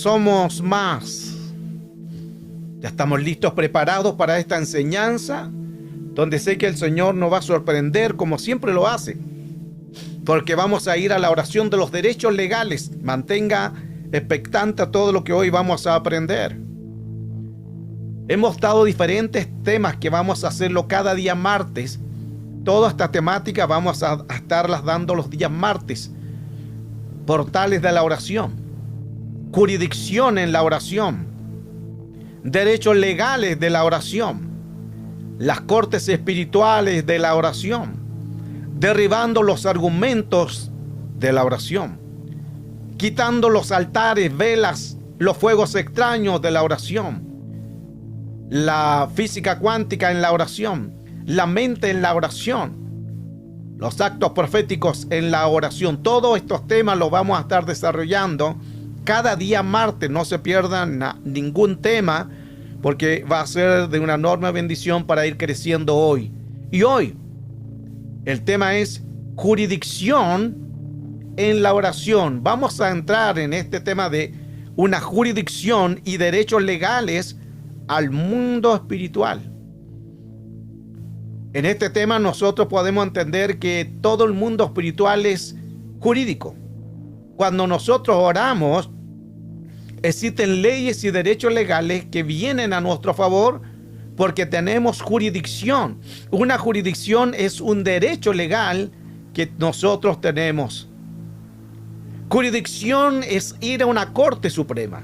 somos más. Ya estamos listos, preparados para esta enseñanza, donde sé que el Señor nos va a sorprender como siempre lo hace, porque vamos a ir a la oración de los derechos legales. Mantenga expectante a todo lo que hoy vamos a aprender. Hemos dado diferentes temas que vamos a hacerlo cada día martes. Toda esta temática vamos a estarlas dando los días martes. Portales de la oración, jurisdicción en la oración, derechos legales de la oración, las cortes espirituales de la oración, derribando los argumentos de la oración, quitando los altares, velas, los fuegos extraños de la oración, la física cuántica en la oración, la mente en la oración, los actos proféticos en la oración. Todos estos temas los vamos a estar desarrollando cada día martes. No se pierdan ningún tema, porque va a ser de una enorme bendición para ir creciendo hoy. Y hoy el tema es jurisdicción en la oración. Vamos a entrar en este tema de una jurisdicción y derechos legales al mundo espiritual. En este tema nosotros podemos entender que todo el mundo espiritual es jurídico. Cuando nosotros oramos, existen leyes y derechos legales que vienen a nuestro favor porque tenemos jurisdicción. Una jurisdicción es un derecho legal que nosotros tenemos. Jurisdicción es ir a una corte suprema.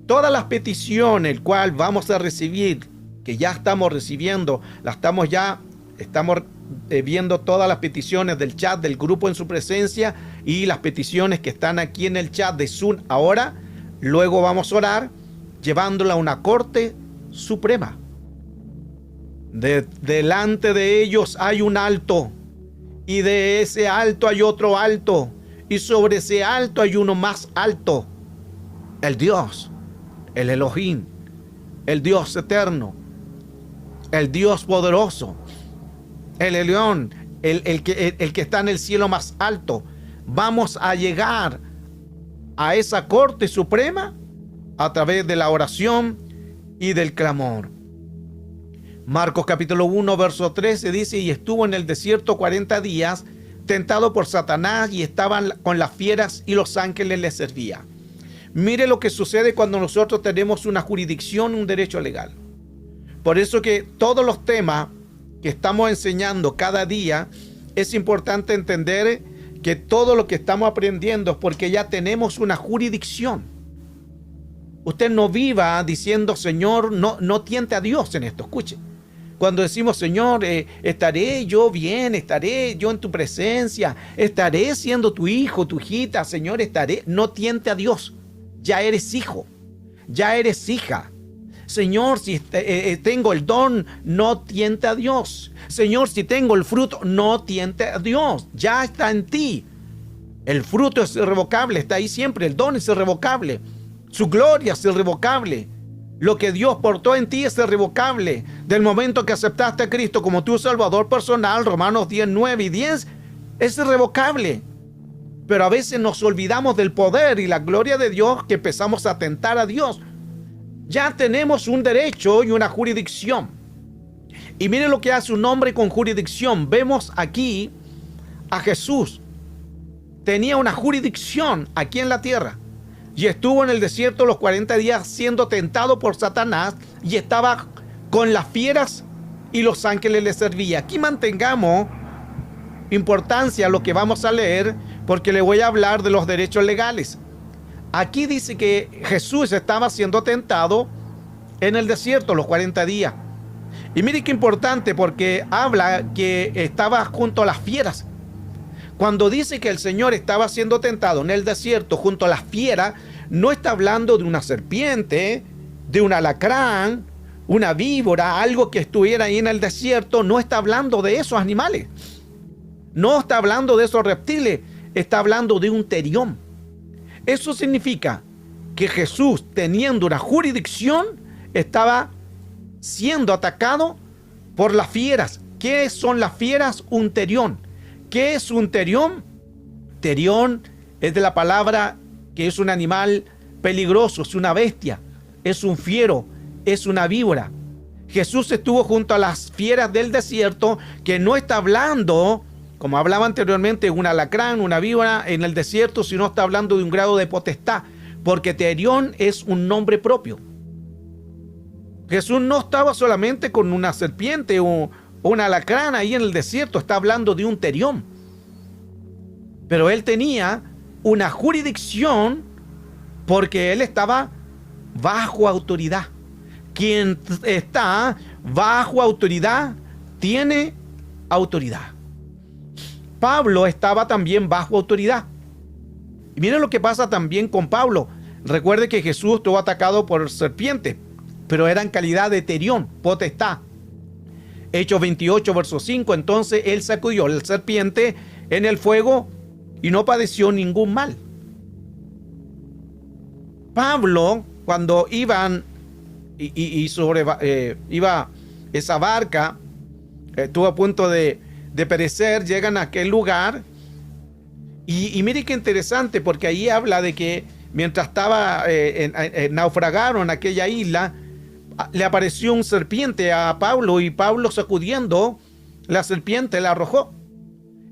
Todas las peticiones, el cual vamos a recibir, que ya estamos recibiendo, estamos viendo todas las peticiones del chat del grupo en su presencia y las peticiones que están aquí en el chat de Zoom ahora. Luego vamos a orar llevándola a una corte suprema. Delante de ellos hay un alto, y de ese alto hay otro alto, y sobre ese alto hay uno más alto, el Dios, el Elohim, el Dios eterno, el Dios poderoso, el Elión, el que está en el cielo más alto. Vamos a llegar a esa corte suprema a través de la oración y del clamor. Marcos capítulo 1 verso 13 dice: y estuvo en el desierto 40 días tentado por Satanás, y estaban con las fieras y los ángeles le servían. Mire lo que sucede cuando nosotros tenemos una jurisdicción, un derecho legal. Por eso que todos los temas que estamos enseñando cada día, es importante entender que todo lo que estamos aprendiendo es porque ya tenemos una jurisdicción. Usted no viva diciendo: Señor, no tiente a Dios en esto. Escuche, cuando decimos: Señor, estaré yo bien, estaré yo en tu presencia, estaré siendo tu hijo, tu hijita, Señor, estaré. No tiente a Dios. Ya eres hijo, ya eres hija. Señor, si tengo el don, no tiente a Dios. Señor, si tengo el fruto, no tiente a Dios. Ya está en ti. El fruto es irrevocable, está ahí siempre. El don es irrevocable. Su gloria es irrevocable. Lo que Dios portó en ti es irrevocable. Del momento que aceptaste a Cristo como tu Salvador personal, Romanos 10, 9 y 10, es irrevocable. Pero a veces nos olvidamos del poder y la gloria de Dios, que empezamos a tentar a Dios. Ya tenemos un derecho y una jurisdicción. Y miren lo que hace un hombre con jurisdicción. Vemos aquí a Jesús. Tenía una jurisdicción aquí en la tierra. Y estuvo en el desierto los 40 días siendo tentado por Satanás. Y estaba con las fieras y los ángeles le servían. Aquí mantengamos importancia a lo que vamos a leer, porque le voy a hablar de los derechos legales. Aquí dice que Jesús estaba siendo tentado en el desierto los 40 días. Y mire qué importante, porque habla que estaba junto a las fieras. Cuando dice que el Señor estaba siendo tentado en el desierto junto a las fieras, no está hablando de una serpiente, de un alacrán, una víbora, algo que estuviera ahí en el desierto. No está hablando de esos animales. No está hablando de esos reptiles. Está hablando de un terión. Eso significa que Jesús, teniendo una jurisdicción, estaba siendo atacado por las fieras. ¿Qué son las fieras? Un terión. ¿Qué es un terión? Terión es de la palabra que es un animal peligroso, es una bestia, es un fiero, es una víbora. Jesús estuvo junto a las fieras del desierto, que no está hablando, como hablaba anteriormente, un alacrán, una víbora en el desierto, sino está hablando de un grado de potestad, porque terión es un nombre propio. Jesús no estaba solamente con una serpiente o un alacrán ahí en el desierto, está hablando de un terión. Pero él tenía una jurisdicción porque él estaba bajo autoridad. Quien está bajo autoridad tiene autoridad. Pablo estaba también bajo autoridad. Y miren lo que pasa también con Pablo. Recuerde que Jesús estuvo atacado por serpientes, pero era en calidad de terión, potestad. Hechos 28, verso 5. Entonces él sacudió la serpiente en el fuego y no padeció ningún mal. Pablo, cuando iban iba esa barca, estuvo a punto de perecer, llegan a aquel lugar y mire qué interesante, porque ahí habla de que mientras estaba naufragaron en aquella isla, le apareció un serpiente a Pablo y Pablo, sacudiendo la serpiente, la arrojó.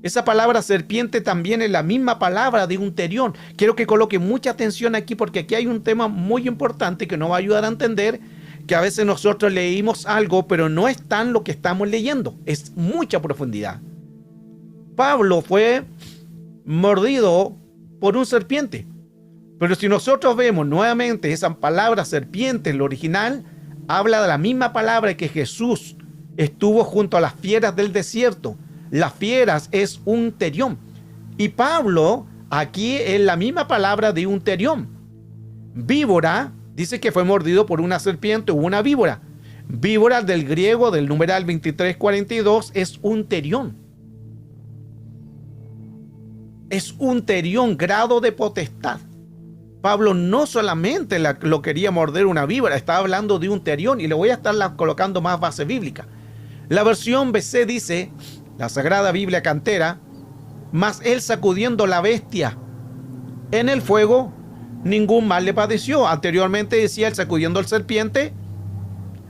Esa palabra serpiente también es la misma palabra de un terión. Quiero que coloque mucha atención aquí, porque aquí hay un tema muy importante que nos va a ayudar a entender que a veces nosotros leímos algo, pero no es tan lo que estamos leyendo. Es mucha profundidad. Pablo fue mordido por un serpiente. Pero si nosotros vemos nuevamente esa palabra serpiente, en lo original, habla de la misma palabra que Jesús estuvo junto a las fieras del desierto. Las fieras es un terión. Y Pablo, aquí es la misma palabra de un terión. Víbora, dice que fue mordido por una serpiente o una víbora. Víbora del griego, del numeral 2342, es un terión. Es un terión, grado de potestad. Pablo no solamente lo quería morder una víbora, estaba hablando de un terión, y le voy a estar colocando más base bíblica. La versión BC dice, la Sagrada Biblia Cantera, mas él sacudiendo la bestia en el fuego, ningún mal le padeció. Anteriormente decía él sacudiendo la serpiente,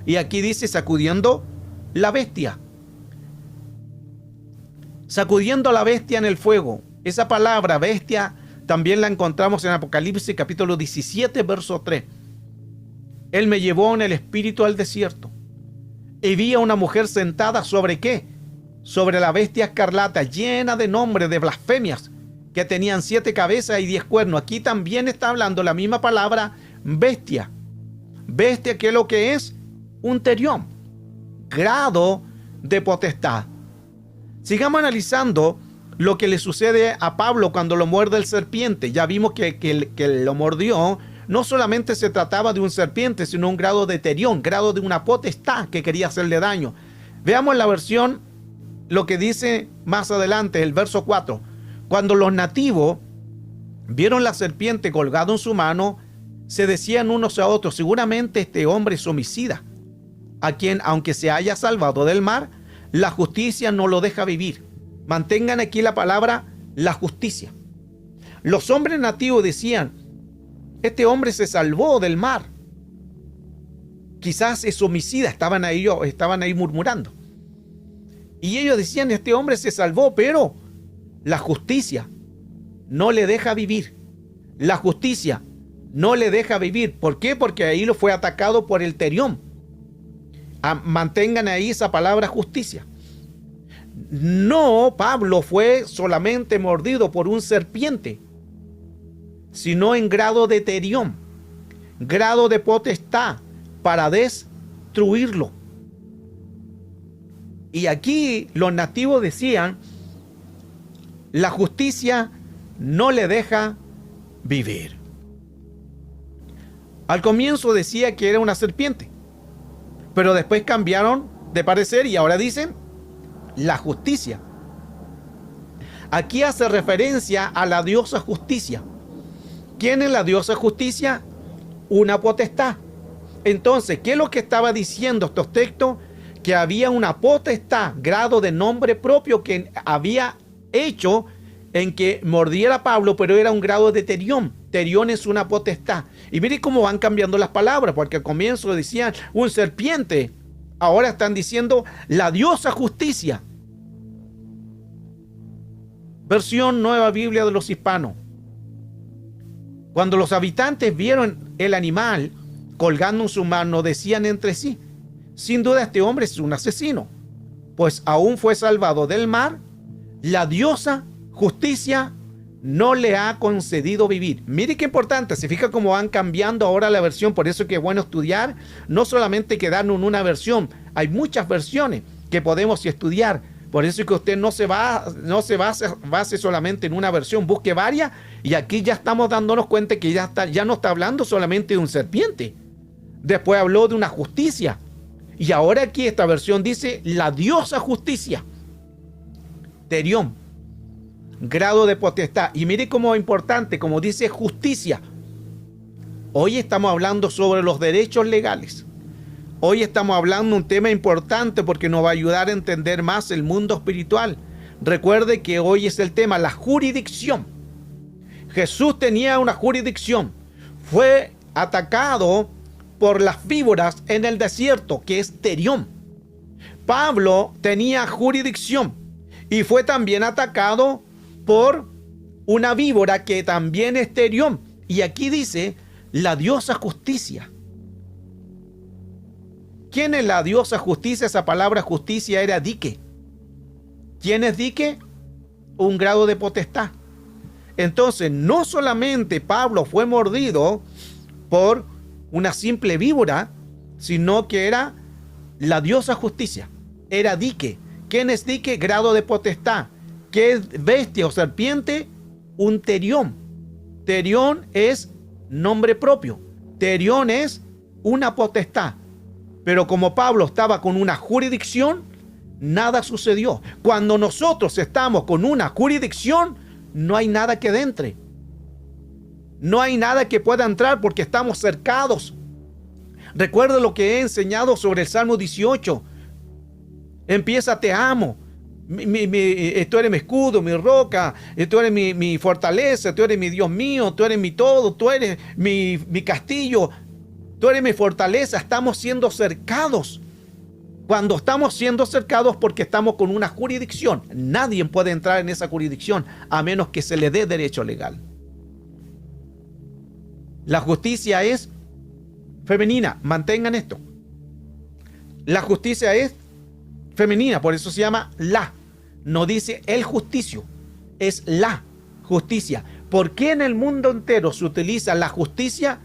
y aquí dice sacudiendo la bestia. Sacudiendo la bestia en el fuego. Esa palabra bestia también la encontramos en Apocalipsis capítulo 17, verso 3. Él me llevó en el espíritu al desierto, y vi a una mujer sentada ¿sobre qué? Sobre la bestia escarlata, llena de nombres de blasfemias, que tenían 7 cabezas y 10 cuernos. Aquí también está hablando la misma palabra bestia. Bestia, ¿qué es lo que es? Un terión, grado de potestad. Sigamos analizando lo que le sucede a Pablo cuando lo muerde el serpiente. Ya vimos que lo mordió. No solamente se trataba de un serpiente, sino un grado de terión, grado de una potestad que quería hacerle daño. Veamos la versión, lo que dice más adelante, el verso 4. Cuando los nativos vieron la serpiente colgada en su mano, se decían unos a otros, seguramente este hombre es homicida, a quien, aunque se haya salvado del mar, la justicia no lo deja vivir. Mantengan aquí la palabra, la justicia. Los hombres nativos decían, este hombre se salvó del mar. Quizás es homicida, estaban ahí murmurando. Y ellos decían, este hombre se salvó, pero la justicia no le deja vivir. La justicia no le deja vivir. ¿Por qué? Porque ahí lo fue atacado por el terión. Mantengan ahí esa palabra justicia. No, Pablo fue solamente mordido por un serpiente, sino en grado de terión, grado de potestad para destruirlo. Y aquí los nativos decían, la justicia no le deja vivir. Al comienzo decía que era una serpiente, pero después cambiaron de parecer y ahora dicen la justicia. Aquí hace referencia a la diosa justicia. ¿Quién es la diosa justicia? Una potestad. Entonces, ¿qué es lo que estaba diciendo estos textos? Que había una potestad, grado de nombre propio, que había hecho en que mordiera a Pablo, pero era un grado de terión. Terión es una potestad. Y mire cómo van cambiando las palabras, porque al comienzo decían un serpiente. Ahora están diciendo la diosa justicia. Versión Nueva Biblia de los Hispanos. Cuando los habitantes vieron el animal colgando en su mano, decían entre sí: sin duda este hombre es un asesino, pues aún fue salvado del mar. La diosa justicia no le ha concedido vivir. Mire qué importante, se fija cómo van cambiando ahora la versión. Por eso es que es bueno estudiar, no solamente quedarnos en una versión. Hay muchas versiones que podemos estudiar. Por eso es que usted no se base solamente en una versión, busque varias. Y aquí ya estamos dándonos cuenta que ya no está hablando solamente de un serpiente. Después habló de una justicia. Y ahora aquí esta versión dice la diosa justicia. Terión, grado de potestad. Y mire cómo es importante, como dice justicia. Hoy estamos hablando sobre los derechos legales. Hoy estamos hablando de un tema importante porque nos va a ayudar a entender más el mundo espiritual. Recuerde que hoy es el tema, la jurisdicción. Jesús tenía una jurisdicción. Fue atacado por las víboras en el desierto, que es terión. Pablo tenía jurisdicción y fue también atacado por una víbora que también es terión. Y aquí dice la diosa justicia. ¿Quién es la diosa justicia? Esa palabra justicia era dique. ¿Quién es dique? Un grado de potestad. Entonces, no solamente Pablo fue mordido por una simple víbora, sino que era la diosa justicia. Era dique. ¿Quién es dique? Grado de potestad. ¿Qué es bestia o serpiente? Un terión. Terión es nombre propio. Terión es una potestad. Pero como Pablo estaba con una jurisdicción, nada sucedió. Cuando nosotros estamos con una jurisdicción, no hay nada que entre. No hay nada que pueda entrar porque estamos cercados. Recuerda lo que he enseñado sobre el Salmo 18. Empieza: te amo. Tú eres mi escudo, mi roca, tú eres mi fortaleza, tú eres mi Dios mío, tú eres mi todo, tú eres mi castillo. Tú eres mi fortaleza. Estamos siendo cercados. Cuando estamos siendo cercados porque estamos con una jurisdicción. Nadie puede entrar en esa jurisdicción a menos que se le dé derecho legal. La justicia es femenina. Mantengan esto. La justicia es femenina. Por eso se llama la. No dice el justicio. Es la justicia. ¿Por qué en el mundo entero se utiliza la justicia?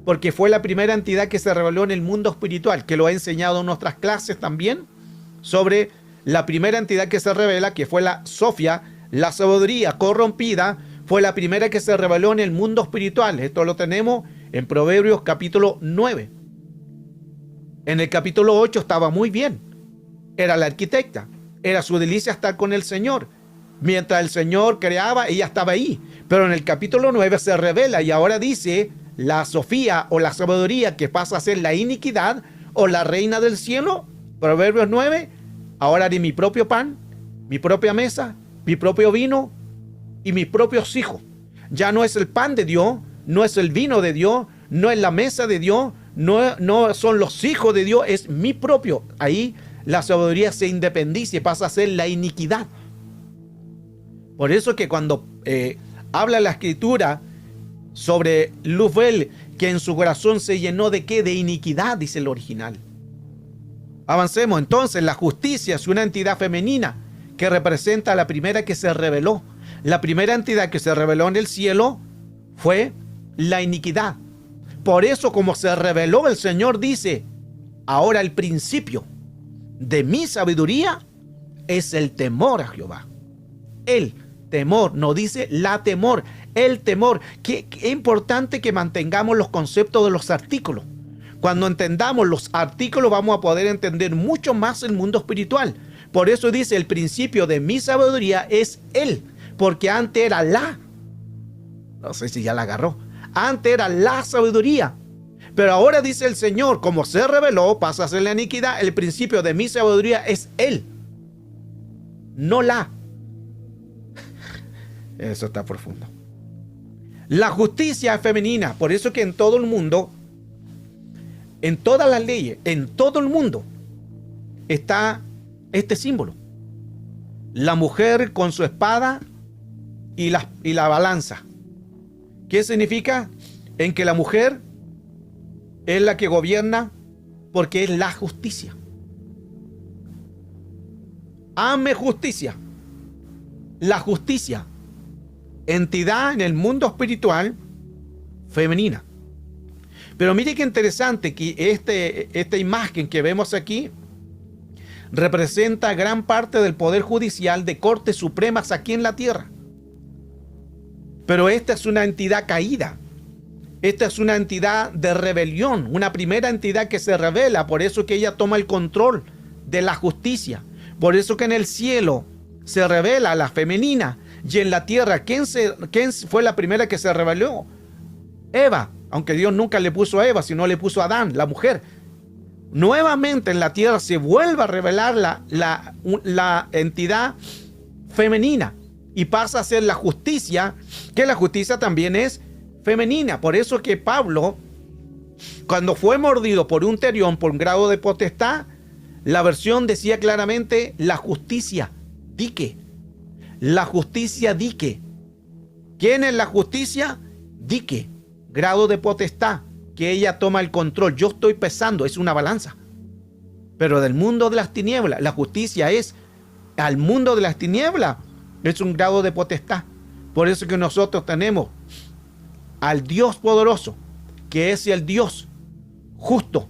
Porque fue la primera entidad que se reveló en el mundo espiritual, que lo he enseñado en nuestras clases también, sobre la primera entidad que se revela, que fue la Sofía, la sabiduría corrompida, fue la primera que se reveló en el mundo espiritual. Esto lo tenemos en Proverbios capítulo 9. En el capítulo 8 estaba muy bien. Era la arquitecta, era su delicia estar con el Señor. Mientras el Señor creaba, ella estaba ahí. Pero en el capítulo 9 se revela y ahora dice: la Sofía o la sabiduría, que pasa a ser la iniquidad o la reina del cielo. Proverbios 9, ahora haré mi propio pan, mi propia mesa, mi propio vino y mis propios hijos. Ya no es el pan de Dios, no es el vino de Dios, no es la mesa de Dios, no son los hijos de Dios, es mi propio. Ahí la sabiduría se independiza y pasa a ser la iniquidad. Por eso que cuando habla la escritura sobre Luzbel, que en su corazón se llenó de ¿qué? De iniquidad, dice el original. Avancemos. Entonces, la justicia es una entidad femenina que representa a la primera que se reveló. La primera entidad que se reveló en el cielo fue la iniquidad. Por eso, como se reveló, el Señor dice: ahora el principio de mi sabiduría es el temor a Jehová. El temor, no dice la temor, el temor. Qué importante que mantengamos los conceptos de los artículos. Cuando entendamos los artículos vamos a poder entender mucho más el mundo espiritual. Por eso dice: el principio de mi sabiduría es él, porque antes era la. No sé si ya la agarró. Antes era la sabiduría. Pero ahora dice el Señor, como se reveló, pasa a ser la iniquidad. El principio de mi sabiduría es él, no la. Eso está profundo. La justicia es femenina. Por eso que en todo el mundo, en todas las leyes, en todo el mundo, está este símbolo. La mujer con su espada y la balanza. ¿Qué significa? En que la mujer es la que gobierna porque es la justicia. Ame justicia. La justicia, entidad en el mundo espiritual femenina. Pero mire qué interesante que esta imagen que vemos aquí representa gran parte del poder judicial de cortes supremas aquí en la tierra. Pero esta es una entidad caída. Esta es una entidad de rebelión, una primera entidad que se rebela. Por eso que ella toma el control de la justicia. Por eso que en el cielo se revela la femenina. Y en la tierra, ¿quién fue la primera que se rebeló? Eva. Aunque Dios nunca le puso a Eva, sino le puso a Adán, la mujer. Nuevamente en la tierra se vuelve a revelar la entidad femenina. Y pasa a ser la justicia, que la justicia también es femenina. Por eso que Pablo, cuando fue mordido por un terión, por un grado de potestad, la versión decía claramente la justicia, dique. La justicia, dique. ¿Quién es la justicia? Dique. Grado de potestad, que ella toma el control. Yo estoy pesando, es una balanza. Pero del mundo de las tinieblas, la justicia es al mundo de las tinieblas. Es un grado de potestad. Por eso que nosotros tenemos al Dios poderoso, que es el Dios justo.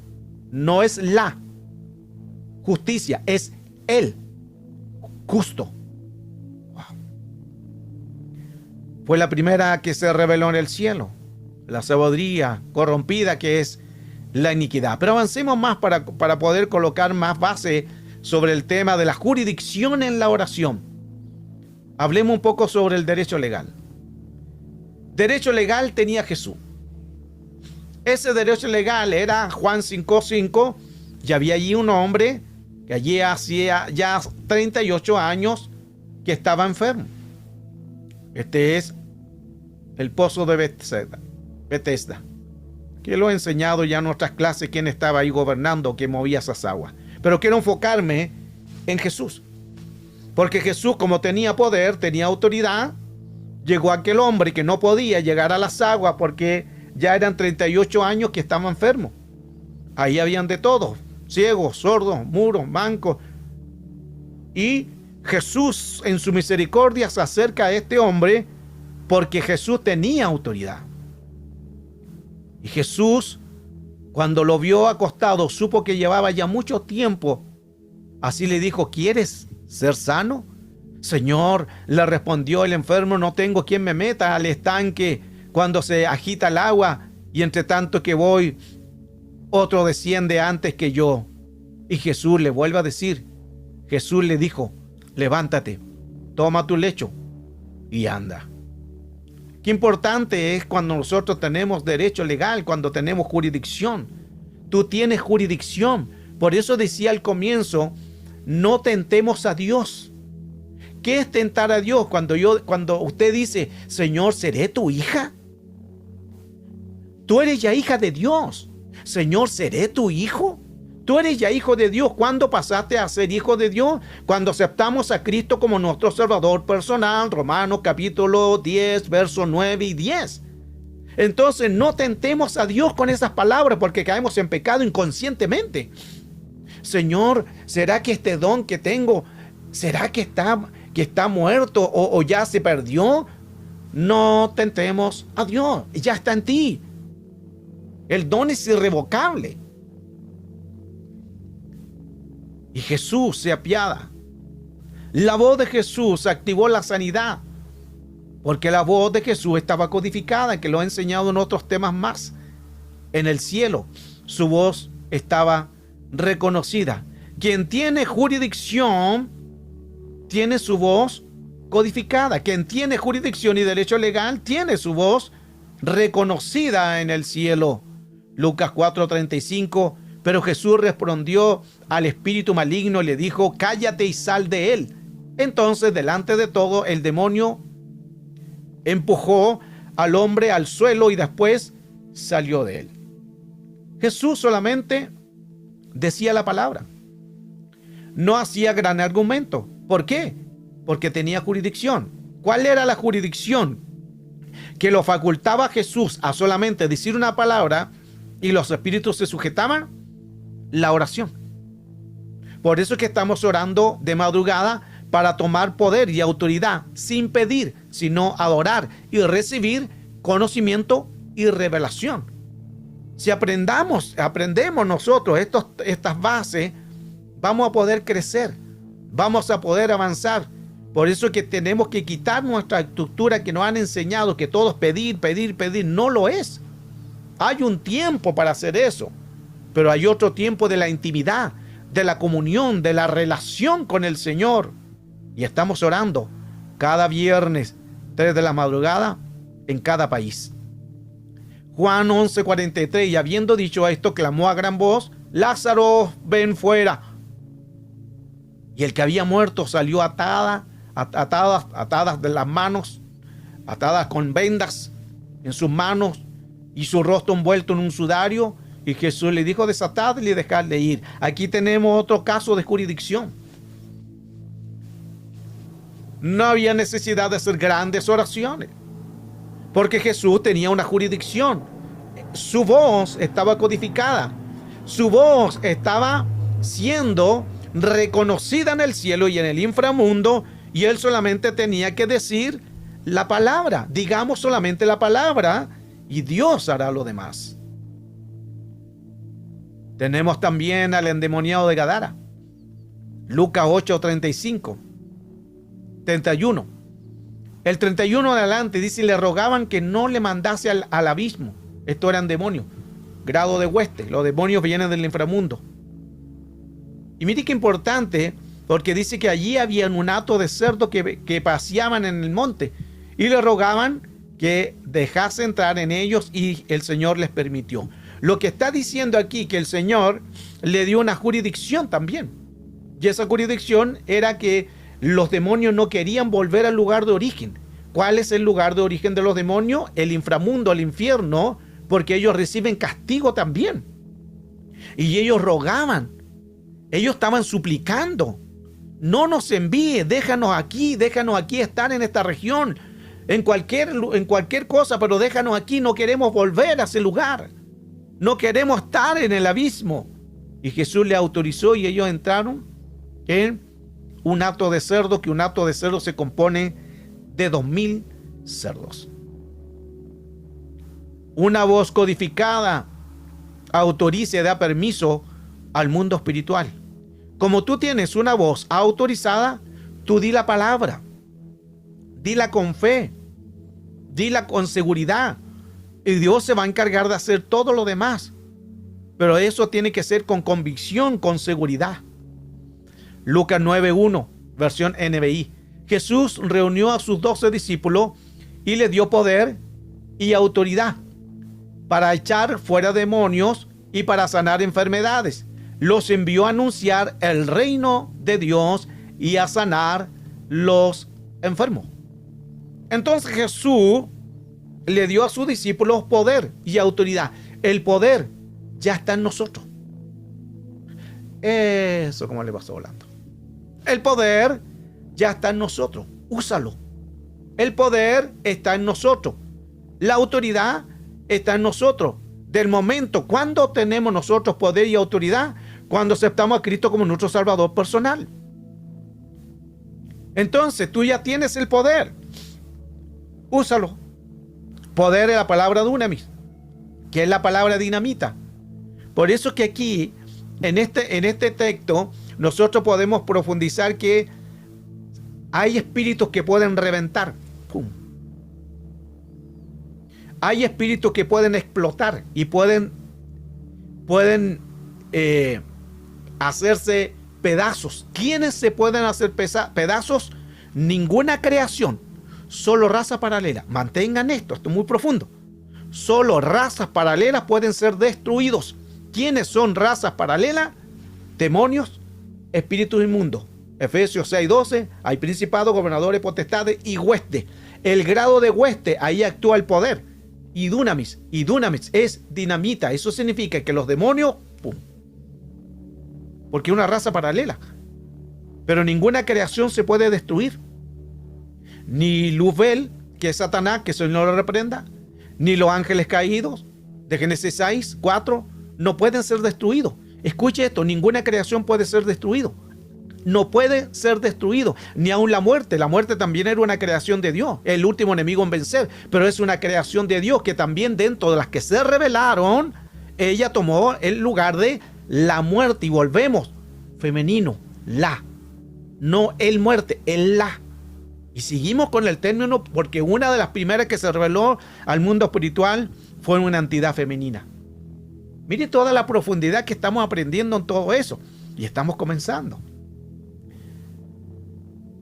No es la justicia, es el justo. Wow. Fue la primera que se reveló en el cielo. La sabiduría corrompida que es la iniquidad. Pero avancemos más para poder colocar más base sobre el tema de la jurisdicción en la oración. Hablemos un poco sobre el derecho legal. Derecho legal tenía Jesús. Ese derecho legal era Juan 5:5. Y había allí un hombre que allí hacía ya 38 años que estaba enfermo. Este es el pozo de Bethesda, que lo he enseñado ya en nuestras clases quién estaba ahí gobernando, que movía esas aguas. Pero quiero enfocarme en Jesús. Porque Jesús, como tenía poder, tenía autoridad, llegó aquel hombre que no podía llegar a las aguas porque ya eran 38 años que estaba enfermo. Ahí habían de todo, ciegos, sordos, muros, mancos. Y Jesús en su misericordia se acerca a este hombre porque Jesús tenía autoridad. Y Jesús, cuando lo vio acostado, supo que llevaba ya mucho tiempo. Así le dijo: ¿quieres ser sano? Señor, le respondió el enfermo, no tengo quien me meta al estanque cuando se agita el agua, y entre tanto que voy, otro desciende antes que yo. Y Jesús le vuelve a decir, Jesús le dijo: levántate, toma tu lecho y anda. Qué importante es cuando nosotros tenemos derecho legal, cuando tenemos jurisdicción. Tú tienes jurisdicción. Por eso decía al comienzo, no tentemos a Dios. ¿Qué es tentar a Dios? Cuando usted dice, Señor, ¿seré tu hija? Tú eres ya hija de Dios. Señor, ¿seré tu hijo? Tú eres ya hijo de Dios. ¿Cuándo pasaste a ser hijo de Dios? Cuando aceptamos a Cristo como nuestro Salvador personal. Romanos capítulo 10, versos 9 y 10. Entonces no tentemos a Dios con esas palabras porque caemos en pecado inconscientemente. Señor, ¿será que este don que tengo, será que está muerto o ya se perdió? No tentemos a Dios. Ya está en ti. El don es irrevocable. Y Jesús se apiada. La voz de Jesús activó la sanidad, porque la voz de Jesús estaba codificada, que lo he enseñado en otros temas más. En el cielo, su voz estaba reconocida. Quien tiene jurisdicción, tiene su voz codificada. Quien tiene jurisdicción y derecho legal, tiene su voz reconocida en el cielo. Lucas 4:35. Pero Jesús respondió al espíritu maligno y le dijo: cállate y sal de él. Entonces, delante de todo, el demonio empujó al hombre al suelo y después salió de él. Jesús solamente decía la palabra. No hacía gran argumento. ¿Por qué? Porque tenía jurisdicción. ¿Cuál era la jurisdicción que lo facultaba a Jesús a solamente decir una palabra y los espíritus se sujetaban? La oración. Por eso es que estamos orando de madrugada, para tomar poder y autoridad sin pedir, sino adorar y recibir conocimiento y revelación. Si aprendemos nosotros estas bases, vamos a poder crecer, vamos a poder avanzar. Por eso es que tenemos que quitar nuestra estructura que nos han enseñado que todo es pedir, pedir, pedir. No lo es. Hay un tiempo para hacer eso, pero hay otro tiempo de la intimidad, de la comunión, de la relación con el Señor. Y estamos orando cada viernes, 3 de la madrugada, en cada país. Juan 11:43, y habiendo dicho esto, clamó a gran voz: Lázaro, ven fuera. Y el que había muerto salió atadas de las manos, atadas con vendas en sus manos y su rostro envuelto en un sudario. Y Jesús le dijo: desatadle y dejadle ir. Aquí tenemos otro caso de jurisdicción. No había necesidad de hacer grandes oraciones, porque Jesús tenía una jurisdicción. Su voz estaba codificada. Su voz estaba siendo reconocida en el cielo y en el inframundo, y él solamente tenía que decir la palabra. Digamos solamente la palabra y Dios hará lo demás. Tenemos también al endemoniado de Gadara. Lucas 8:35. 31. El 31 en adelante dice: le rogaban que no le mandase al abismo. Estos eran demonios, grado de hueste. Los demonios vienen del inframundo. Y mire qué importante, porque dice que allí había un hato de cerdo que paseaban en el monte, y le rogaban que dejase entrar en ellos, y el Señor les permitió. Lo que está diciendo aquí, que el Señor le dio una jurisdicción también, y esa jurisdicción era que los demonios no querían volver al lugar de origen. ¿Cuál es el lugar de origen de los demonios? El inframundo, el infierno, porque ellos reciben castigo también. Y ellos rogaban, ellos estaban suplicando: no nos envíe, déjanos aquí estar en esta región, en cualquier cosa, pero déjanos aquí, no queremos volver a ese lugar, no queremos estar en el abismo. Y Jesús le autorizó y ellos entraron en un hato de cerdo, que un hato de cerdo se compone de 2000 cerdos. Una voz codificada autoriza y da permiso al mundo espiritual. Como tú tienes una voz autorizada, tú di la palabra, dila con fe, dila con seguridad, y Dios se va a encargar de hacer todo lo demás. Pero eso tiene que ser con convicción, con seguridad. Lucas 9:1, versión NBI. Jesús reunió a sus 12 discípulos y les dio poder y autoridad para echar fuera demonios y para sanar enfermedades. Los envió a anunciar el reino de Dios y a sanar los enfermos. Entonces Jesús le dio a sus discípulos poder y autoridad. El poder ya está en nosotros. Eso, como le pasó volando. El poder ya está en nosotros. Úsalo. El poder está en nosotros. La autoridad está en nosotros. Del momento, ¿cuándo tenemos nosotros poder y autoridad? Cuando aceptamos a Cristo como nuestro Salvador personal. Entonces, tú ya tienes el poder. Úsalo. Poder es la palabra dunamis, que es la palabra dinamita. Por eso que aquí, en este texto, nosotros podemos profundizar que hay espíritus que pueden reventar. ¡Pum! Hay espíritus que pueden explotar y pueden hacerse pedazos. ¿Quiénes se pueden hacer pedazos? Ninguna creación, solo raza paralela. Mantengan esto es muy profundo. Solo razas paralelas pueden ser destruidos. ¿Quiénes son razas paralelas? Demonios, espíritus inmundos. Efesios 6:12, hay principados, gobernadores, potestades y huestes. el grado de hueste, ahí actúa el poder. Y dunamis es dinamita. Eso significa que los demonios, ¡pum! Porque es una raza paralela. Pero ninguna creación se puede destruir. Ni Luzbel, que es Satanás, que el Señor lo reprenda, ni los ángeles caídos de Génesis 6, 4, no pueden ser destruidos. Escuche esto, ninguna creación puede ser destruido. No puede ser destruido, ni aun la muerte. La muerte también era una creación de Dios, el último enemigo en vencer, pero es una creación de Dios que también dentro de las que se rebelaron, ella tomó el lugar de la muerte. Y volvemos, femenino, la, no el muerte, el la. Y seguimos con el término porque una de las primeras que se reveló al mundo espiritual fue una entidad femenina. Mire toda la profundidad que estamos aprendiendo en todo eso. Y estamos comenzando.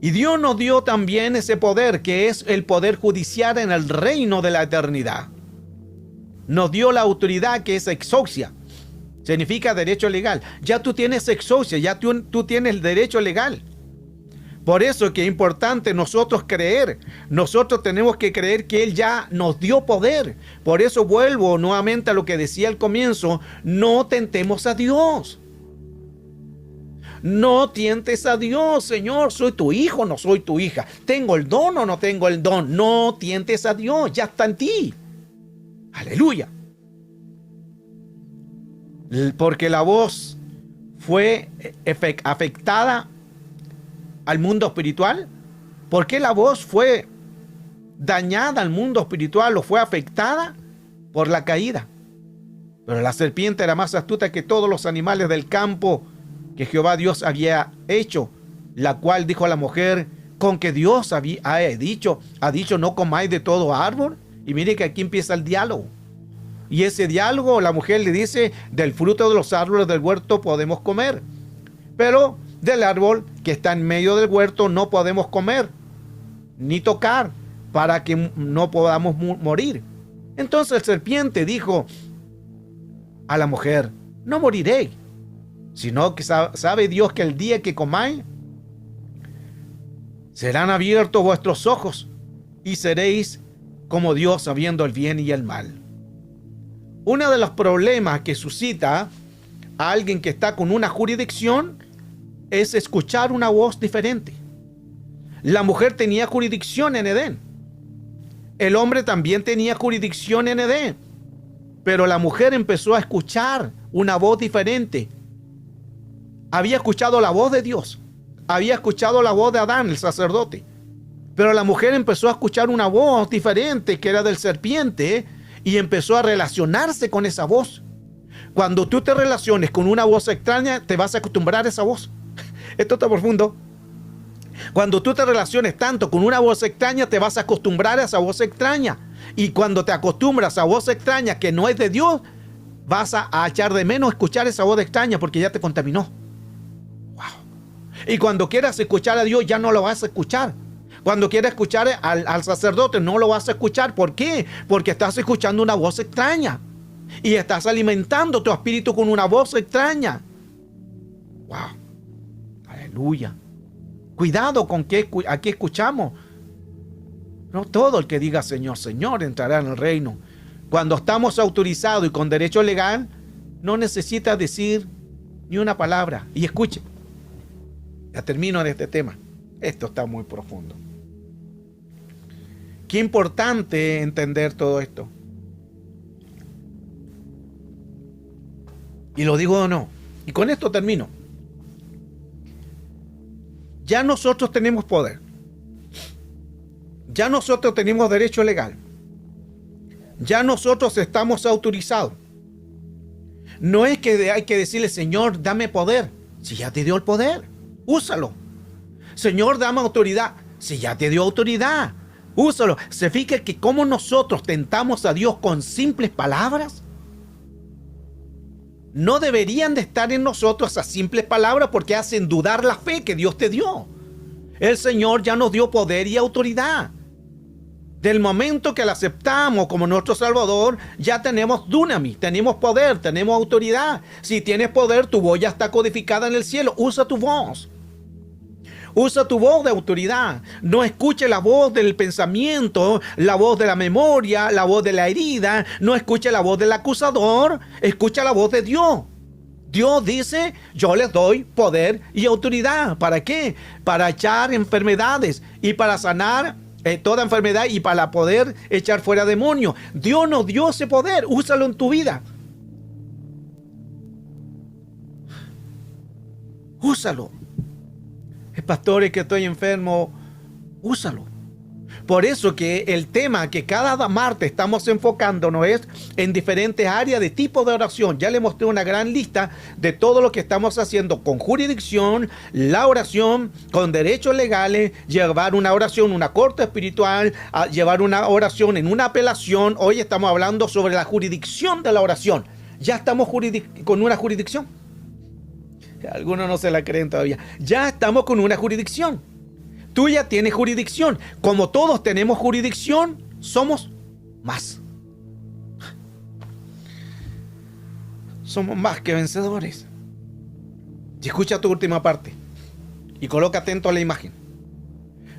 Y Dios nos dio también ese poder, que es el poder judicial en el reino de la eternidad. Nos dio la autoridad, que es exousia. Significa derecho legal. Ya tú tienes exousia, ya tú tienes el derecho legal. Por eso es que es importante nosotros creer. Nosotros tenemos que creer que Él ya nos dio poder. Por eso vuelvo nuevamente a lo que decía al comienzo. No tentemos a Dios. No tientes a Dios. Señor, soy tu hijo, no soy tu hija. ¿Tengo el don o no tengo el don? No tientes a Dios, ya está en ti. Aleluya. Porque la voz fue afectada al mundo espiritual. ¿Por qué la voz fue dañada al mundo espiritual o fue afectada? Por la caída. Pero la serpiente era más astuta que todos los animales del campo que Jehová Dios había hecho, la cual dijo a la mujer: con que Dios ha dicho, no comáis de todo árbol. Y mire que aquí empieza el diálogo. Y ese diálogo, la mujer le dice: del fruto de los árboles del huerto podemos comer, pero del árbol que está en medio del huerto no podemos comer ni tocar, para que no podamos morir. Entonces el serpiente dijo a la mujer: no moriréis, sino que sabe Dios que el día que comáis serán abiertos vuestros ojos y seréis como Dios, sabiendo el bien y el mal. Uno de los problemas que suscita a alguien que está con una jurisdicción es escuchar una voz diferente. La mujer tenía jurisdicción en Edén. El hombre también tenía jurisdicción en Edén. Pero la mujer empezó a escuchar una voz diferente. Había escuchado la voz de Dios. Había escuchado la voz de Adán, el sacerdote. Pero la mujer empezó a escuchar una voz diferente, que era del serpiente, y empezó a relacionarse con esa voz. Cuando tú te relaciones con una voz extraña, te vas a acostumbrar a esa voz. Esto está profundo. Cuando tú te relaciones tanto con una voz extraña, te vas a acostumbrar a esa voz extraña. Y cuando te acostumbras a voz extraña que no es de Dios, vas a echar de menos escuchar esa voz extraña porque ya te contaminó. Wow. Y cuando quieras escuchar a Dios, ya no lo vas a escuchar. Cuando quieras escuchar al sacerdote, no lo vas a escuchar. ¿Por qué? Porque estás escuchando una voz extraña. Y estás alimentando tu espíritu con una voz extraña. Wow. Aleluya. Cuidado con a qué escuchamos. No todo el que diga Señor, Señor entrará en el reino. Cuando estamos autorizados y con derecho legal, no necesitas decir ni una palabra. Y escuche, ya termino en este tema. Esto está muy profundo. Qué importante entender todo esto. Y lo digo o no. Y con esto termino. Ya nosotros tenemos poder. Ya nosotros tenemos derecho legal. Ya nosotros estamos autorizados. No es que hay que decirle: Señor, dame poder. Si ya te dio el poder, úsalo. Señor, dame autoridad. Si ya te dio autoridad, úsalo. ¿Se fija que cómo nosotros tentamos a Dios con simples palabras? No deberían de estar en nosotros esas simples palabras, porque hacen dudar la fe que Dios te dio. El Señor ya nos dio poder y autoridad. Del momento que la aceptamos como nuestro Salvador, ya tenemos dunamis, tenemos poder, tenemos autoridad. Si tienes poder, tu voz ya está codificada en el cielo. Usa tu voz. Usa tu voz de autoridad. No escuche la voz del pensamiento, la voz de la memoria, la voz de la herida. No escuche la voz del acusador. Escucha la voz de Dios. Dios dice, yo les doy poder y autoridad. ¿Para qué? Para echar enfermedades y para sanar toda enfermedad y para poder echar fuera demonios. Dios nos dio ese poder. Úsalo en tu vida. Úsalo. Pastores, que estoy enfermo, úsalo. Por eso que el tema que cada martes estamos enfocándonos es en diferentes áreas de tipo de oración. Ya le mostré una gran lista de todo lo que estamos haciendo con jurisdicción, la oración, con derechos legales, llevar una oración, una corte espiritual, llevar una oración en una apelación. Hoy estamos hablando sobre la jurisdicción de la oración. Ya estamos con una jurisdicción. Algunos no se la creen todavía. Ya estamos con una jurisdicción. Tú ya tienes jurisdicción. Como todos tenemos jurisdicción, somos más. Somos más que vencedores. Y escucha tu última parte. Y coloca atento a la imagen.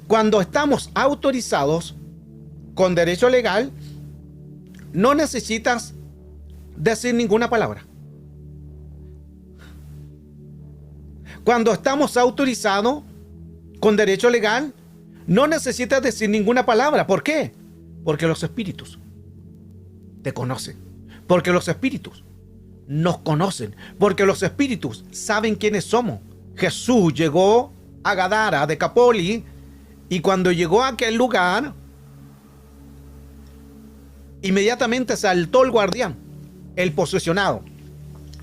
Cuando estamos autorizados con derecho legal, no necesitas decir ninguna palabra. Cuando estamos autorizados con derecho legal, no necesitas decir ninguna palabra. ¿Por qué? Porque los espíritus te conocen. Porque los espíritus nos conocen. Porque los espíritus saben quiénes somos. Jesús llegó a Gadara, a Decapoli, y cuando llegó a aquel lugar, inmediatamente saltó el guardián, el posesionado,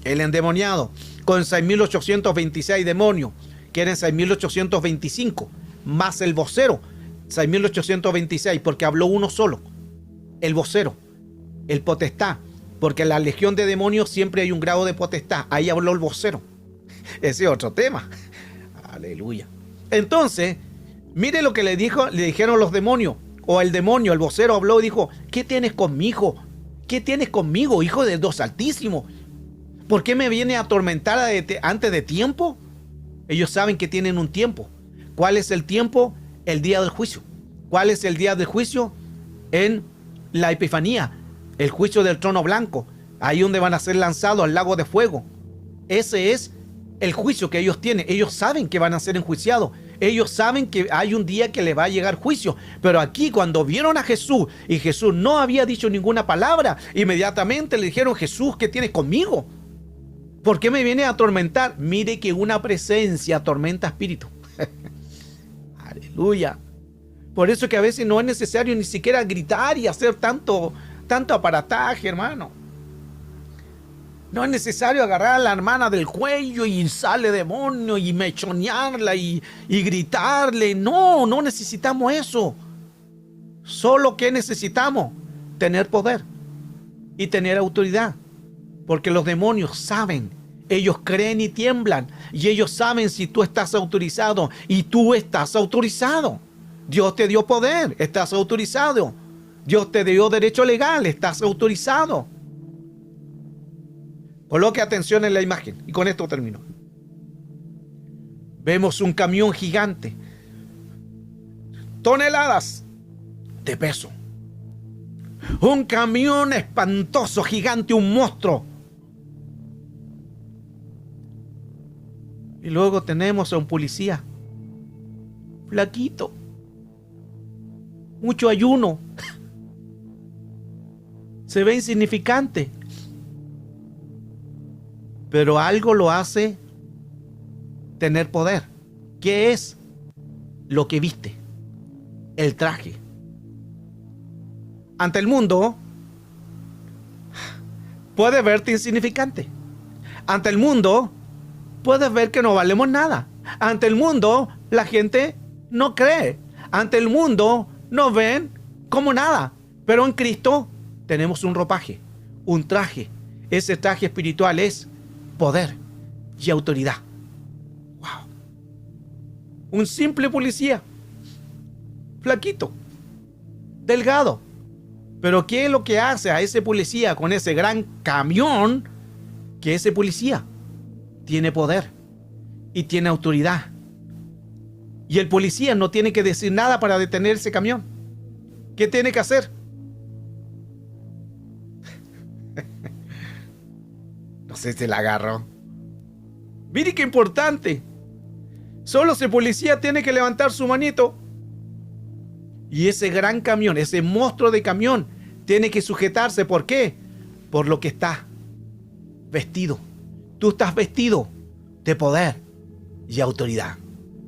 el endemoniado, con 6.826 demonios, que eran 6.825, más el vocero, 6.826, porque habló uno solo, el vocero, el potestad, porque en la legión de demonios siempre hay un grado de potestad, ahí habló el vocero. Ese es otro tema. Aleluya. Entonces, mire lo que le dijeron los demonios, o el demonio, el vocero habló y dijo, ¿qué tienes conmigo? ¿Qué tienes conmigo, hijo de Dios Altísimo? ¿Por qué me viene a atormentar antes de tiempo? Ellos saben que tienen un tiempo. ¿Cuál es el tiempo? El día del juicio. ¿Cuál es el día del juicio? En la Epifanía, el juicio del trono blanco, ahí donde van a ser lanzados al lago de fuego. Ese es el juicio que ellos tienen. Ellos saben que van a ser enjuiciados. Ellos saben que hay un día que le va a llegar juicio. Pero aquí, cuando vieron a Jesús y Jesús no había dicho ninguna palabra, inmediatamente le dijeron, Jesús, ¿qué tienes conmigo? ¿Por qué me viene a atormentar? Mire que una presencia atormenta espíritu. Aleluya. Por eso que a veces no es necesario ni siquiera gritar y hacer tanto aparataje, hermano. No es necesario agarrar a la hermana del cuello y sale demonio y mechonearla y gritarle. No necesitamos eso. Solo que necesitamos tener poder y tener autoridad. Porque los demonios saben, ellos creen y tiemblan. Y ellos saben si tú estás autorizado. Y tú estás autorizado. Dios te dio poder, estás autorizado. Dios te dio derecho legal, estás autorizado. Coloque atención en la imagen. Y con esto termino. Vemos un camión gigante. Toneladas de peso. Un camión espantoso, gigante, un monstruo. Y luego tenemos a un policía. Flaquito. Mucho ayuno. Se ve insignificante. Pero algo lo hace tener poder. ¿Qué es? Lo que viste. El traje. Ante el mundo, puedes verte insignificante. Ante el mundo, puedes ver que no valemos nada. Ante el mundo, la gente no cree. Ante el mundo, nos ven como nada. Pero en Cristo tenemos un ropaje, un traje. Ese traje espiritual es poder y autoridad. Wow. Un simple policía, flaquito, delgado. Pero ¿qué es lo que hace a ese policía con ese gran camión? Que ese policía tiene poder y tiene autoridad. Y el policía no tiene que decir nada para detener ese camión. ¿Qué tiene que hacer? No sé si la agarro. Mire qué importante. Solo ese policía tiene que levantar su manito. Y ese gran camión, ese monstruo de camión, tiene que sujetarse. ¿Por qué? Por lo que está vestido. Tú estás vestido de poder y autoridad.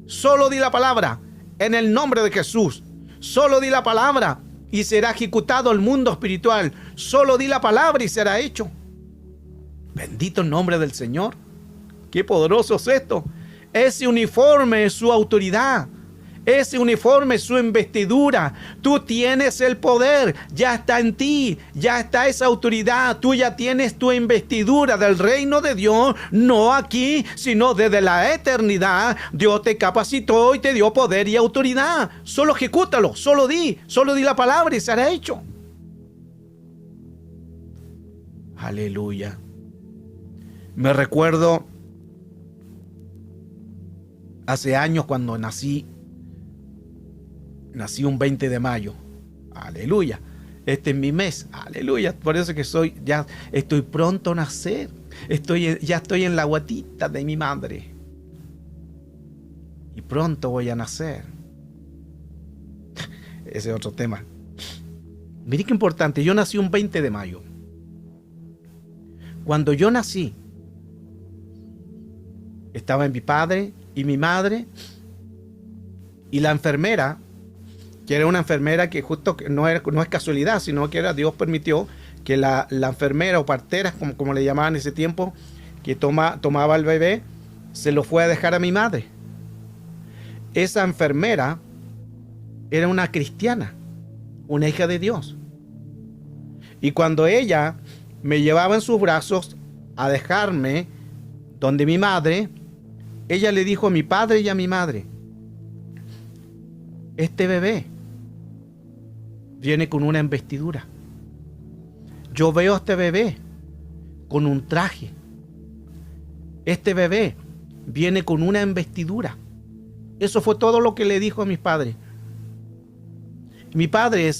Solo di la palabra en el nombre de Jesús. Solo di la palabra y será ejecutado el mundo espiritual. Solo di la palabra y será hecho. Bendito el nombre del Señor. Qué poderoso es esto. Ese uniforme es su autoridad. Ese uniforme es su investidura. Tú tienes el poder. Ya está en ti. Ya está esa autoridad. Tú ya tienes tu investidura del reino de Dios. No aquí, sino desde la eternidad. Dios te capacitó y te dio poder y autoridad. Solo ejecútalo. Solo di la palabra y será hecho. Aleluya. Me recuerdo hace años cuando nací un 20 de mayo. Aleluya. Este es mi mes. Aleluya. Por eso que ya estoy pronto a nacer. Ya estoy en la guatita de mi madre. Y pronto voy a nacer. Ese es otro tema. Mire qué importante. Yo nací un 20 de mayo. Cuando yo nací, estaba mi padre y mi madre y la enfermera, que era una enfermera que justo no es casualidad, sino que Dios permitió que la enfermera o partera, como le llamaban en ese tiempo, que tomaba al bebé, se lo fue a dejar a mi madre. Esa enfermera era una cristiana, una hija de Dios. Y cuando ella me llevaba en sus brazos a dejarme donde mi madre, ella le dijo a mi padre y a mi madre: este bebé viene con una investidura. Yo veo a este bebé con un traje. Este bebé viene con una investidura. Eso fue todo lo que le dijo a mis padres. Mi padre,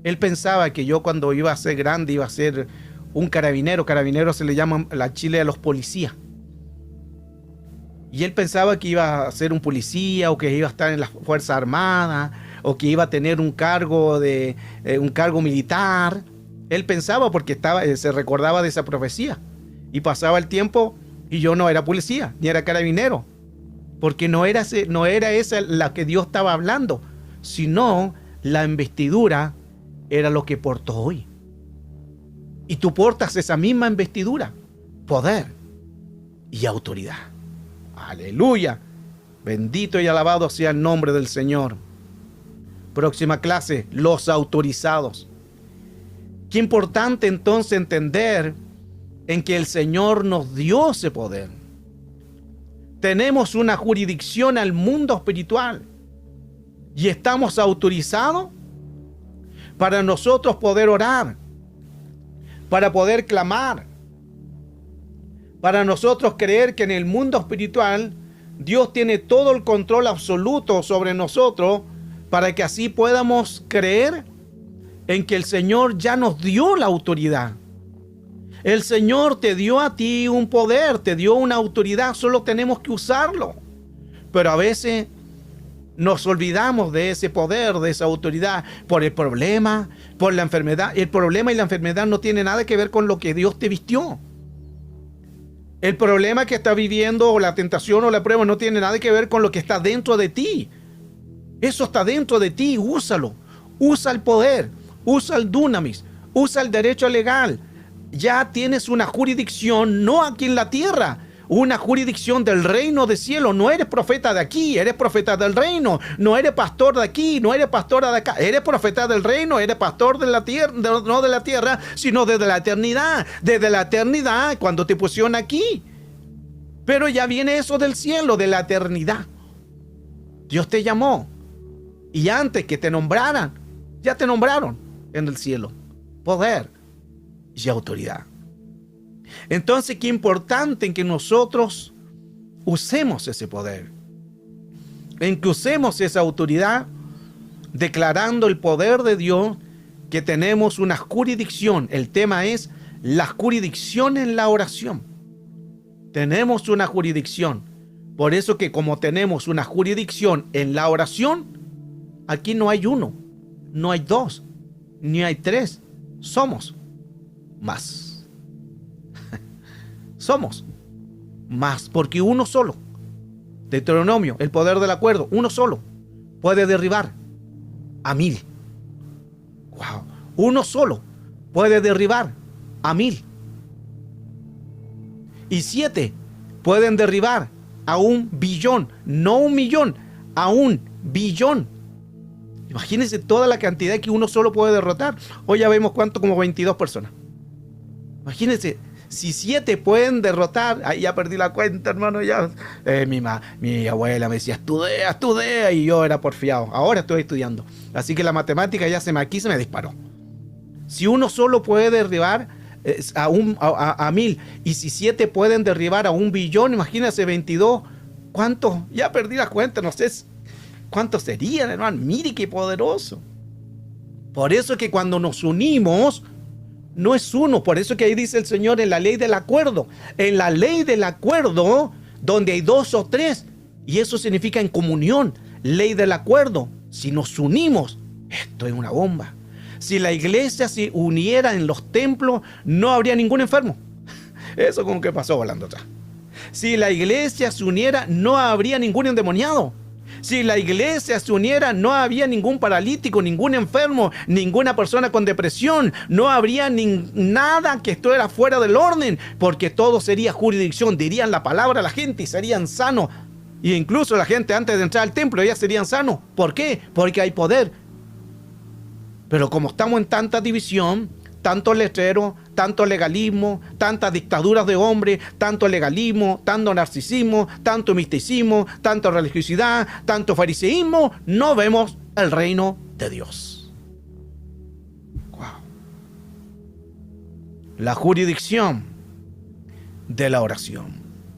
él pensaba que yo cuando iba a ser grande iba a ser un carabinero. Carabinero se le llama en Chile a los policías. Y él pensaba que iba a ser un policía o que iba a estar en las Fuerzas Armadas o que iba a tener un cargo militar. Él pensaba porque se recordaba de esa profecía. Y pasaba el tiempo y yo no era policía ni era carabinero. Porque no era esa la que Dios estaba hablando, sino la investidura era lo que portó hoy. Y tú portas esa misma investidura, poder y autoridad. Aleluya. Bendito y alabado sea el nombre del Señor. Próxima clase, los autorizados. Qué importante entonces entender en que el Señor nos dio ese poder. Tenemos una jurisdicción al mundo espiritual y estamos autorizados para nosotros poder orar, para poder clamar, para nosotros creer que en el mundo espiritual Dios tiene todo el control absoluto sobre nosotros, para que así podamos creer en que el Señor ya nos dio la autoridad. El Señor te dio a ti un poder, te dio una autoridad, solo tenemos que usarlo. Pero a veces nos olvidamos de ese poder, de esa autoridad, por el problema, por la enfermedad. El problema y la enfermedad no tiene nada que ver con lo que Dios te vistió. El problema que estás viviendo, o la tentación o la prueba, no tiene nada que ver con lo que está dentro de ti. Eso está dentro de ti, úsalo. Usa el poder, usa el dunamis, usa el derecho legal. Ya tienes una jurisdicción, no aquí en la tierra, una jurisdicción del reino de cielo. No eres profeta de aquí, eres profeta del reino. No eres pastor de aquí, no eres pastora de acá. Eres profeta del reino, eres pastor de la tierra, no de la tierra, sino desde la eternidad. Desde la eternidad, cuando te pusieron aquí. Pero ya viene eso del cielo, de la eternidad. Dios te llamó. Y antes que te nombraran, ya te nombraron en el cielo. Poder y autoridad. Entonces, qué importante en que nosotros usemos ese poder. en que usemos esa autoridad declarando el poder de Dios, que tenemos una jurisdicción. El tema es la jurisdicción en la oración. Tenemos una jurisdicción. Por eso que como tenemos una jurisdicción en la oración, aquí no hay uno, no hay dos, ni hay tres. Somos más. Somos más, porque uno solo. Deuteronomio, el poder del acuerdo, uno solo puede derribar a 1000. Wow. Uno solo puede derribar a 1000. Y 7 pueden derribar a 1.000.000.000, no 1.000.000, a 1.000.000.000. Imagínense toda la cantidad que uno solo puede derrotar. Hoy ya vemos cuánto, como 22 personas. Imagínense, si 7 pueden derrotar, ahí ya perdí la cuenta, hermano, ya. Mi abuela me decía, estudia, y yo era porfiado. Ahora estoy estudiando. Así que la matemática ya aquí se me disparó. Si uno solo puede derribar a 1000, y si 7 pueden derribar a 1.000.000.000, imagínense 22, ¿cuánto? Ya perdí la cuenta, no sé cuántos serían, hermano. Mire qué poderoso. Por eso es que cuando nos unimos, no es uno. Por eso que ahí dice el Señor en la ley del acuerdo. En la ley del acuerdo, donde hay 2 o 3, y eso significa en comunión, ley del acuerdo. Si nos unimos, esto es una bomba. Si la iglesia se uniera en los templos, no habría ningún enfermo. Eso como que pasó volando atrás. Si la iglesia se uniera, no habría ningún endemoniado. Si la iglesia se uniera, no había ningún paralítico, ningún enfermo, ninguna persona con depresión. No habría nada que estuviera fuera del orden, porque todo sería jurisdicción. Dirían la palabra a la gente y serían sanos. Y incluso la gente antes de entrar al templo ya serían sanos. ¿Por qué? Porque hay poder. Pero como estamos en tanta división, tanto letrero, tanto legalismo, tantas dictaduras de hombres, tanto legalismo, tanto narcisismo, tanto misticismo, tanto religiosidad, tanto fariseísmo, no vemos el reino de Dios. Wow. La jurisdicción de la oración.